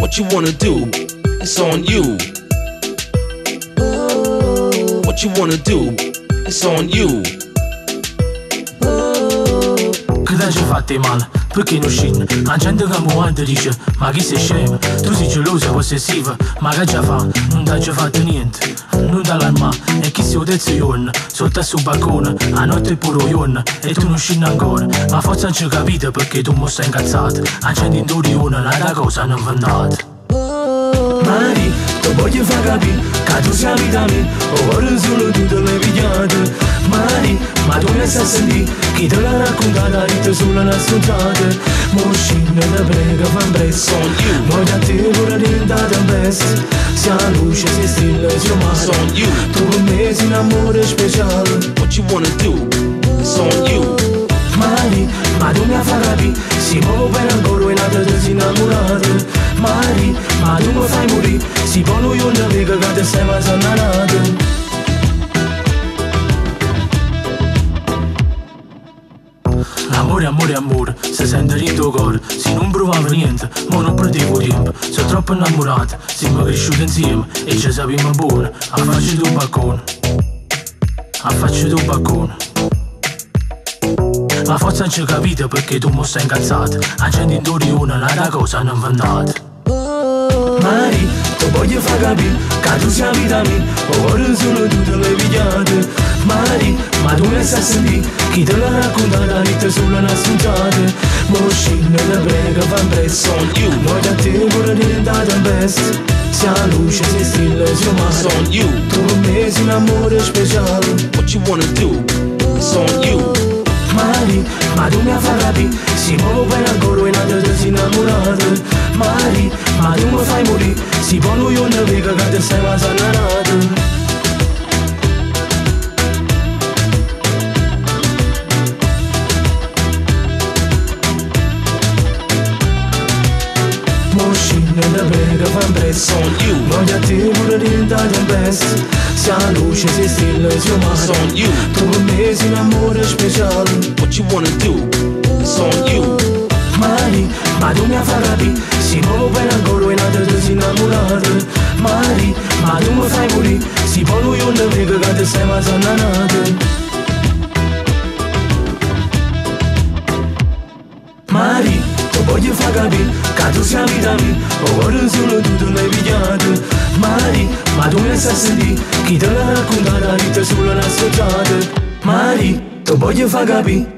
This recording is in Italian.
What you wanna do? It's on you. What you wanna do? It's on you. Cât ce fate male, perché non scende? La gente che muore dice, ma chi sei scemo? Tu sei gelosa, possessiva, ma che già fa? Non t'ha già fatto niente, non t'allarmare. E chi si udezza io, sotto sul balcone, a notte è pure io, e tu non scendi ancora. Ma forse non ci capite perché tu mi stai incazzato. Accendi in durione, la cosa non vendata. Mari, ti voglio far capire che tu sei vita mia, ora solo tu te l'hai pigliata. Mari, ma tu mi sai sentire, chi te l'ha raccontata, rita sulla nostra strada. Mo scende te prega, fa un prezzo, noi da te pure diventata un pezzo. Se la luce si stilla, si umana, tu per me sei un amore speciale. What you wanna do? It's on you. Mari, ma tu mi fai capire, si muove per ancora e nata te sei innamorata. Mari, ma tu mi fai morire, si può lui non vega che te sei mai sannata. Amore, amore, amore, se sente in tuo cuore. Se non provavo niente, ma non perdevo tempo. Sono troppo innamorata, siamo cresciuti insieme e ci sappiamo buono. Affacci tu balcone, affacci tu balcone. Ma forse non ci capite perché tu mi stai incazzato. Accendi in durione, la cosa non vendata. Mari, ti voglio far capire che tu sei vita mia, ora solo tu te l'hai pigliata. Mari, ma tu mi sai sentire, chi te l'ha raccontata, rita sulla nostra strada. Mo scende te prega, fa un prezzo, noi da te pure diventata un pezzo. Se la luce si stilla, si umana, tu per me sei un amore speciale. What you wanna do? It's on you. Mari, ma tu mi fai capire, si muove per ancora e nata te sei innamorata. Mari, ma tu mi fai morire, si può lui non vega che te sei mai sannata. Scende te prega, fa un prezzo, noi da te pure diventati un pezzo. Se la luce si stilla, si umana, tu per me sei un amore speciale. What you wanna do? It's on you. Mari, ma tu mi fai capire, si muove per ancora e nata te sei innamorata. Mari, ma tu mi fai morire, si può lui non vega che te sei mai sannata. Mari, ti voglio far capire che tu sei vita mia, ora solo tu te l'hai pigliata. Mari, ma tu mi sai sentire, chi te l'ha raccontata, rita sulla nostra strada. Mari, ti voglio far capire.